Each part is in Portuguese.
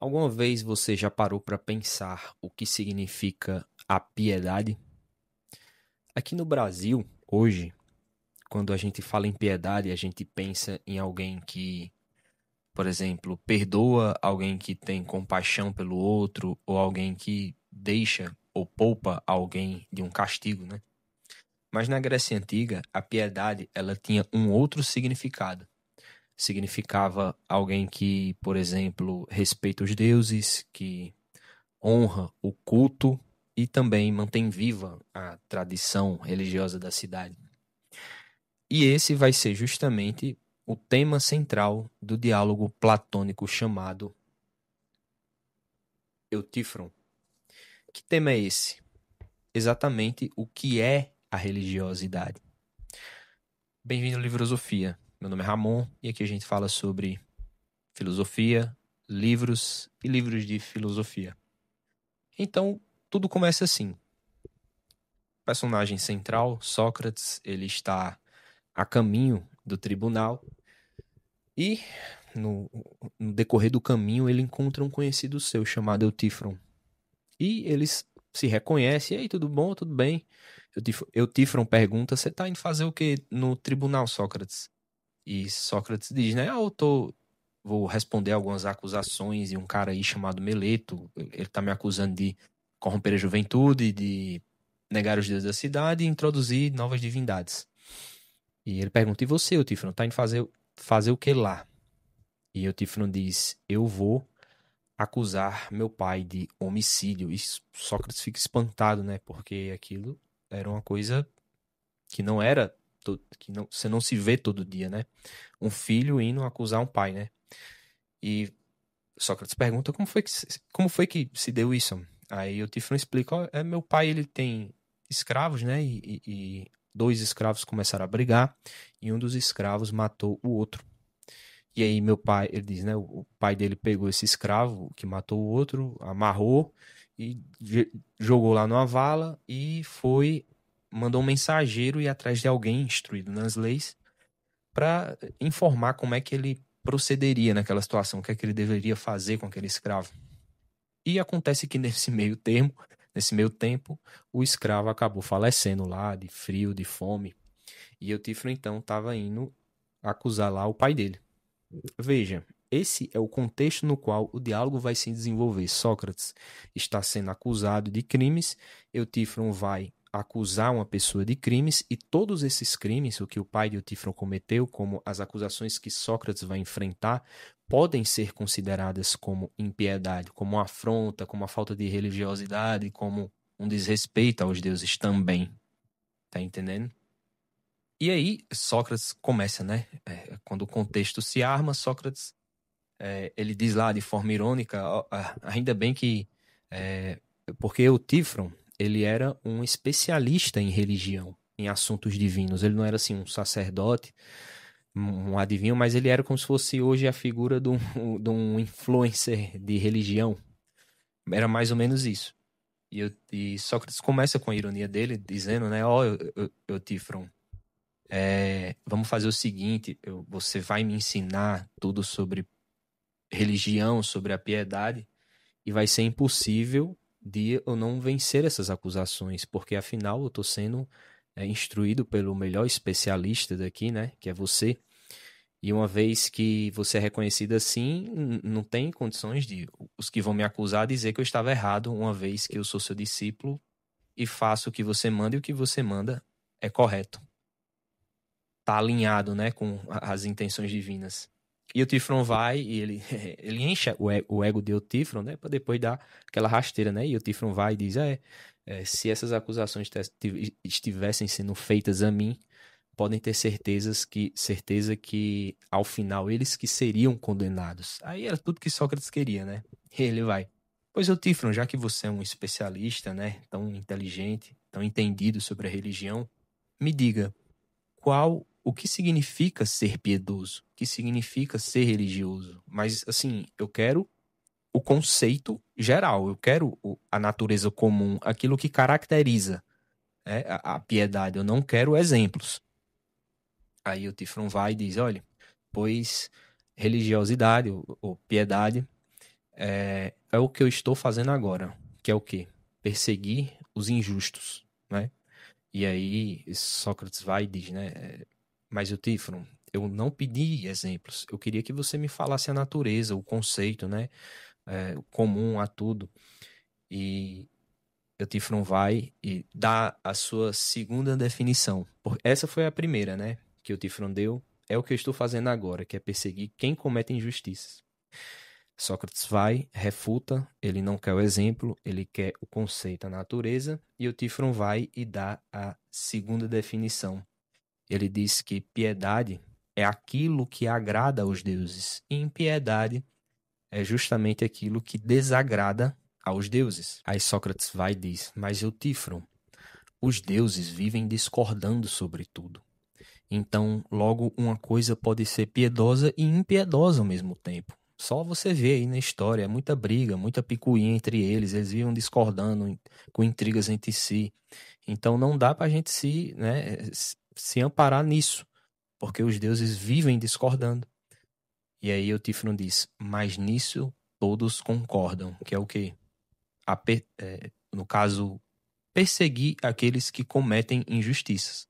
Alguma vez você já parou para pensar o que significa a piedade? Aqui no Brasil, hoje, quando a gente fala em piedade, a gente pensa em alguém que, por exemplo, perdoa alguém que tem compaixão pelo outro, ou alguém que deixa ou poupa alguém de um castigo, né? Mas na Grécia Antiga, a piedade, ela tinha um outro significado. Significava alguém que, por exemplo, respeita os deuses, que honra o culto e também mantém viva a tradição religiosa da cidade. E esse vai ser justamente o tema central do diálogo platônico chamado Eutífron. Que tema é esse? Exatamente o que é a religiosidade. Bem-vindo à Livrosofia. Meu nome é Ramon e aqui a gente fala sobre filosofia, livros e livros de filosofia. Então, tudo começa assim. Personagem central, Sócrates, ele está a caminho do tribunal e no, no decorrer do caminho ele encontra um conhecido seu chamado Eutífron. E eles se reconhecem, e aí, tudo bom, tudo bem? Eutífron pergunta, você está indo fazer o que no tribunal, Sócrates? E Sócrates diz, né, vou responder algumas acusações de um cara aí chamado Meleto, ele está me acusando de corromper a juventude, de negar os deuses da cidade e introduzir novas divindades. E ele pergunta, e você, Eutífron, tá indo fazer o que lá? E Eutífron diz, eu vou acusar meu pai de homicídio. E Sócrates fica espantado, né? Porque aquilo era uma coisa que não era, que não, você não se vê todo dia, né? Um filho indo acusar um pai, né? E Sócrates pergunta como foi que se deu isso? Aí Eutífron explica, ó, meu pai ele tem escravos, né? E dois escravos começaram a brigar e um dos escravos matou o outro. E aí meu pai, ele diz, né? O pai dele pegou esse escravo que matou o outro, amarrou e jogou lá numa vala e mandou um mensageiro ir atrás de alguém instruído nas leis para informar como é que ele procederia naquela situação, o que é que ele deveria fazer com aquele escravo. E acontece que nesse meio tempo, o escravo acabou falecendo lá de frio, de fome. E Eutífron então estava indo acusar lá o pai dele. Veja, esse é o contexto no qual o diálogo vai se desenvolver. Sócrates está sendo acusado de crimes, Eutífron vai acusar uma pessoa de crimes, e todos esses crimes, o que o pai de Eutífron cometeu, como as acusações que Sócrates vai enfrentar, podem ser consideradas como impiedade, como uma afronta, como uma falta de religiosidade, como um desrespeito aos deuses também. Tá entendendo? E aí, Sócrates começa, né? Quando o contexto se arma, Sócrates ele diz lá de forma irônica, ainda bem que. é, Porque Eutífron, ele era um especialista em religião, em assuntos divinos. Ele não era assim um sacerdote, um adivinho, mas ele era como se fosse hoje a figura de um influencer de religião. Era mais ou menos isso. E Sócrates começa com a ironia dele, dizendo, né, ó, Eutífron, vamos fazer o seguinte, você vai me ensinar tudo sobre religião, sobre a piedade, e vai ser impossível de eu não vencer essas acusações, porque afinal eu estou sendo instruído pelo melhor especialista daqui, né, que é você. E uma vez que você é reconhecido assim, não tem condições de os que vão me acusar dizer que eu estava errado, uma vez que eu sou seu discípulo e faço o que você manda, e o que você manda é correto. Tá alinhado, né, com as intenções divinas. E o Tifron vai e ele, ele enche o ego de Eutífron, né? Pra depois dar aquela rasteira, né? E o Tifron vai e diz: se essas acusações estivessem sendo feitas a mim, podem ter certeza que ao final eles que seriam condenados. Aí era tudo que Sócrates queria, né? E ele vai. Pois Eutífron, já que você é um especialista, né? Tão inteligente, tão entendido sobre a religião, me diga o que significa ser piedoso, o que significa ser religioso. Mas, assim, eu quero o conceito geral, eu quero a natureza comum, aquilo que caracteriza, né, a piedade. Eu não quero exemplos. Aí o Tifron vai e diz: olha, pois religiosidade ou piedade é o que eu estou fazendo agora, que é o quê? Perseguir os injustos, né? E aí Sócrates vai e diz, né? Mas Eutífron, eu não pedi exemplos. Eu queria que você me falasse a natureza, o conceito, né? O comum a tudo. E Eutífron vai e dá a sua segunda definição. Essa foi a primeira, né? Que Eutífron deu. É o que eu estou fazendo agora, que é perseguir quem comete injustiças. Sócrates vai, refuta, ele não quer o exemplo, ele quer o conceito, a natureza, e Eutífron vai e dá a segunda definição. Ele diz que piedade é aquilo que agrada aos deuses, e impiedade é justamente aquilo que desagrada aos deuses. Aí Sócrates vai e diz, mas Eutífron, os deuses vivem discordando sobre tudo. Então, logo, uma coisa pode ser piedosa e impiedosa ao mesmo tempo. Só você vê aí na história, muita briga, muita picuinha entre eles vivem discordando, com intrigas entre si. Então não dá para a gente se amparar nisso, porque os deuses vivem discordando. E aí o Tífano diz, mas nisso todos concordam, que é o quê? No caso, perseguir aqueles que cometem injustiças.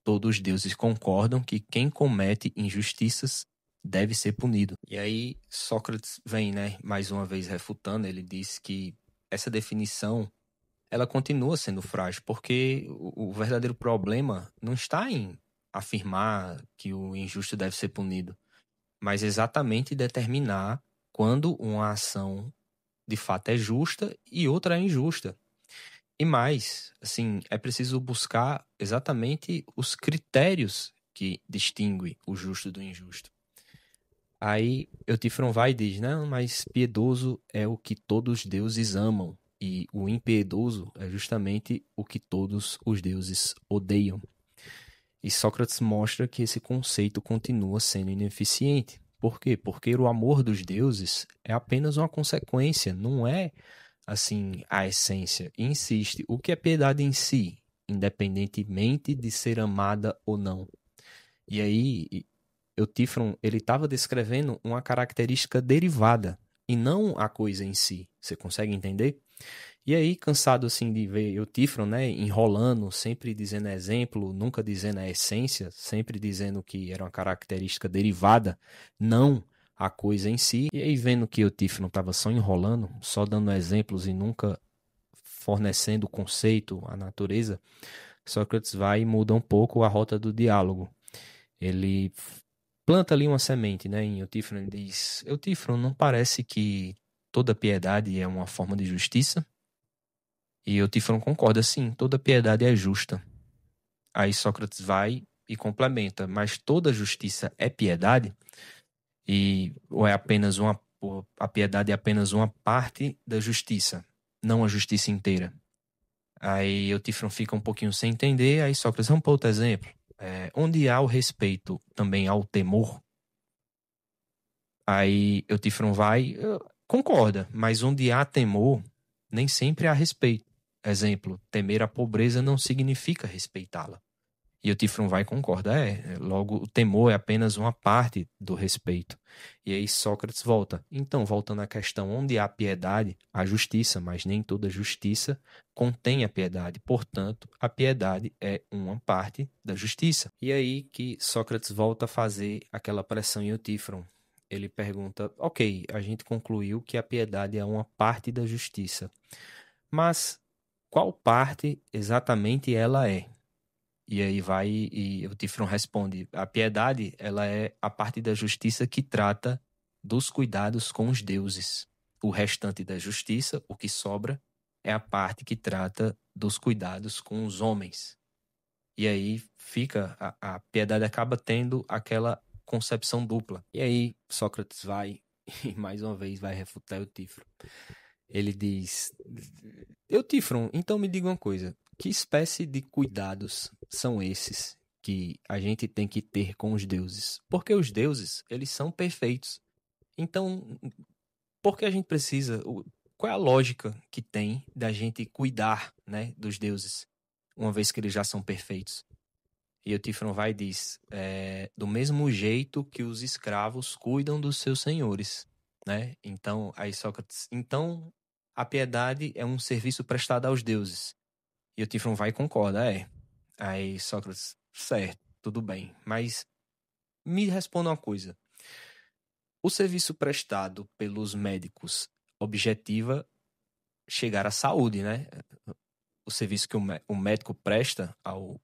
Todos os deuses concordam que quem comete injustiças deve ser punido. E aí Sócrates vem, né, mais uma vez refutando, ele diz que essa definição ela continua sendo frágil, porque o verdadeiro problema não está em afirmar que o injusto deve ser punido, mas exatamente determinar quando uma ação de fato é justa e outra é injusta. E mais, assim, é preciso buscar exatamente os critérios que distinguem o justo do injusto. Aí Eutífron vai e diz, não, mas piedoso é o que todos os deuses amam, e o impiedoso é justamente o que todos os deuses odeiam. E Sócrates mostra que esse conceito continua sendo ineficiente. Por quê? Porque o amor dos deuses é apenas uma consequência, não é assim a essência. E insiste, o que é piedade em si, independentemente de ser amada ou não. E aí, Eutífron, ele estava descrevendo uma característica derivada e não a coisa em si. Você consegue entender? E aí, cansado assim de ver Eutífron, né, enrolando, sempre dizendo exemplo, nunca dizendo a essência, sempre dizendo que era uma característica derivada, não a coisa em si. E aí, vendo que Eutífron estava só enrolando, só dando exemplos e nunca fornecendo o conceito, a natureza, Sócrates vai e muda um pouco a rota do diálogo. Ele planta ali uma semente, né, em Eutífron, ele diz, Eutífron, não parece que toda piedade é uma forma de justiça? E Eutífron concorda, sim, toda piedade é justa. Aí Sócrates vai e complementa, mas toda justiça é piedade? Ou é apenas ou a piedade é apenas uma parte da justiça, não a justiça inteira? Aí Eutífron fica um pouquinho sem entender, aí Sócrates, vamos para outro exemplo. Onde há o respeito, também há o temor? Aí Eutífron vai, concorda, mas onde há temor, nem sempre há respeito. Exemplo, temer a pobreza não significa respeitá-la. E Eutífron vai e concorda, logo o temor é apenas uma parte do respeito. E aí Sócrates volta. Então, voltando à questão, onde há piedade, há justiça, mas nem toda justiça contém a piedade. Portanto, a piedade é uma parte da justiça. E aí que Sócrates volta a fazer aquela pressão em Eutífron. Ele pergunta, ok, a gente concluiu que a piedade é uma parte da justiça, mas qual parte exatamente ela é? E aí vai e o Tifron responde: a piedade, ela é a parte da justiça que trata dos cuidados com os deuses. O restante da justiça, o que sobra, é a parte que trata dos cuidados com os homens. E aí fica, a piedade acaba tendo aquela concepção dupla. E aí Sócrates vai e mais uma vez vai refutar o Tifron. Ele diz: Eutífron, então me diga uma coisa. Que espécie de cuidados são esses que a gente tem que ter com os deuses? Porque os deuses, eles são perfeitos. Então, por que a gente precisa? Qual é a lógica que tem da gente cuidar, né, dos deuses, uma vez que eles já são perfeitos? E Eutífron vai e diz: do mesmo jeito que os escravos cuidam dos seus senhores. né? Então, aí Sócrates, então a piedade é um serviço prestado aos deuses. E o Tifron vai e concorda, é. Aí Sócrates, certo, tudo bem, mas me responda uma coisa. O serviço prestado pelos médicos objetiva chegar à saúde, né? O serviço que o médico presta ao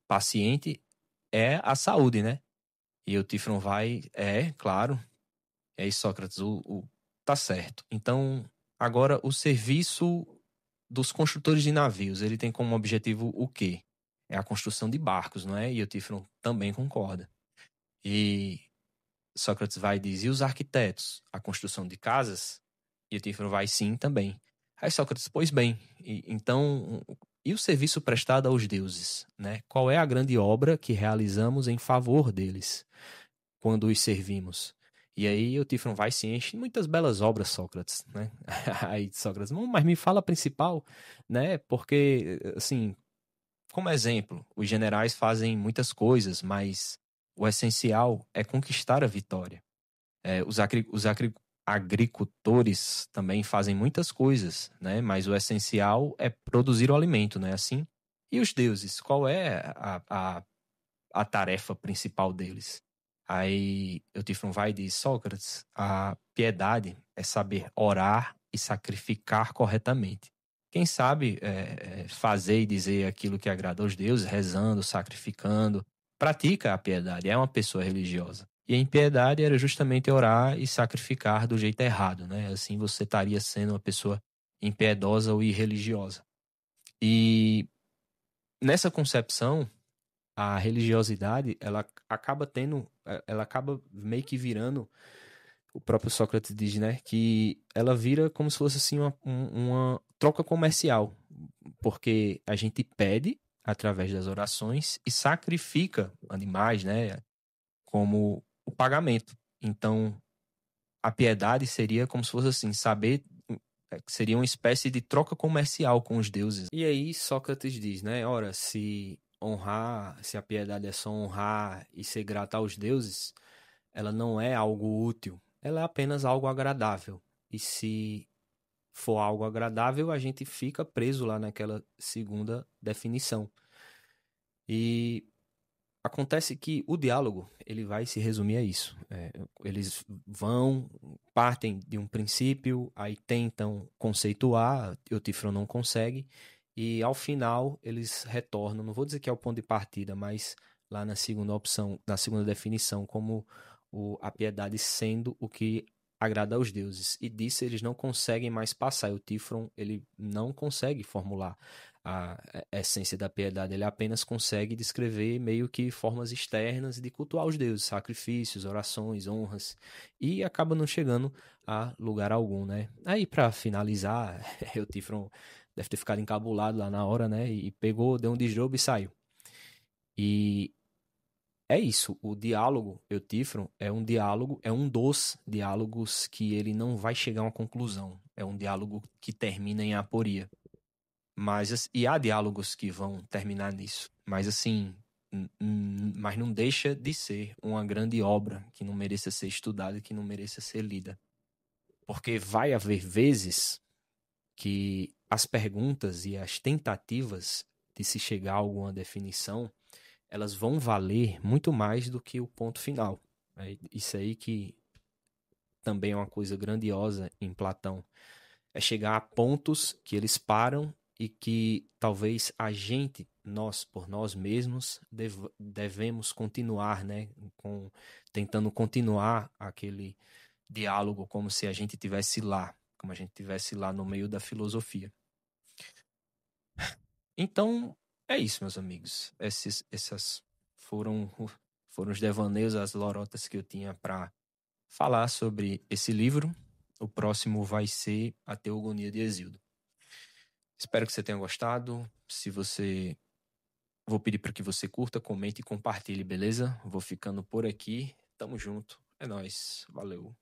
paciente é a saúde, né? E o Tifron vai, claro. E aí Sócrates, tá certo. Então, agora o serviço dos construtores de navios, ele tem como objetivo o quê? É a construção de barcos, não é? E o Tifron também concorda. E Sócrates vai e diz, e os arquitetos? A construção de casas? E o Tifron vai, sim, também. Aí Sócrates, pois bem, então, e o serviço prestado aos deuses, né? Qual é a grande obra que realizamos em favor deles, quando os servimos? E aí o Tifron vai se enche de muitas belas obras, Sócrates, né? Aí Sócrates, mas me fala a principal, né? Porque, assim, como exemplo, os generais fazem muitas coisas, mas o essencial é conquistar a vitória. Os agricultores também fazem muitas coisas, né? Mas o essencial é produzir o alimento, não é assim? E os deuses, qual é a tarefa principal deles? Aí Eutífron vai e diz, Sócrates, a piedade é saber orar e sacrificar corretamente. Quem sabe fazer e dizer aquilo que agrada aos deuses, rezando, sacrificando, pratica a piedade, é uma pessoa religiosa. E a impiedade era justamente orar e sacrificar do jeito errado, né? Assim você estaria sendo uma pessoa impiedosa ou irreligiosa. E nessa concepção, a religiosidade, ela acaba meio que virando, o próprio Sócrates diz, né, que ela vira como se fosse assim uma troca comercial, porque a gente pede através das orações e sacrifica animais, né, como o pagamento. Então, a piedade seria como se fosse assim, saber seria uma espécie de troca comercial com os deuses. E aí Sócrates diz, né? Ora, se a piedade é só honrar e ser grata aos deuses, ela não é algo útil, ela é apenas algo agradável. E se for algo agradável, a gente fica preso lá naquela segunda definição. E acontece que o diálogo, ele vai se resumir a isso. Eles partem de um princípio, aí tentam conceituar, o Tifron não consegue, e ao final eles retornam, não vou dizer que é o ponto de partida, mas lá na segunda opção, na segunda definição, como a piedade sendo o que agrada aos deuses. E disso eles não conseguem mais passar. E o Tifron, ele não consegue formular a essência da piedade, ele apenas consegue descrever meio que formas externas de cultuar os deuses, sacrifícios, orações, honras, e acaba não chegando a lugar algum, né? Aí, para finalizar, o Tifron deve ter ficado encabulado lá na hora, né? E pegou, deu um desdobre e saiu. E é isso, o diálogo, Eutífron, é um diálogo, é um dos diálogos que ele não vai chegar a uma conclusão. É um diálogo que termina em aporia. E há diálogos que vão terminar nisso. Mas assim, mas não deixa de ser uma grande obra que não mereça ser estudada, que não mereça ser lida. Porque vai haver vezes que as perguntas e as tentativas de se chegar a alguma definição, elas vão valer muito mais do que o ponto final. É isso aí que também é uma coisa grandiosa em Platão. É chegar a pontos que eles param e que talvez a gente, nós, por nós mesmos, devemos continuar, né? Tentando continuar aquele diálogo como se a gente tivesse lá, como a gente tivesse lá no meio da filosofia. Então, é isso, meus amigos. Essas foram os devaneios, as lorotas que eu tinha para falar sobre esse livro. O próximo vai ser A Teogonia de Hesíodo. Espero que você tenha gostado. Se você. Vou pedir para que você curta, comente e compartilhe, beleza? Vou ficando por aqui. Tamo junto. É nóis. Valeu.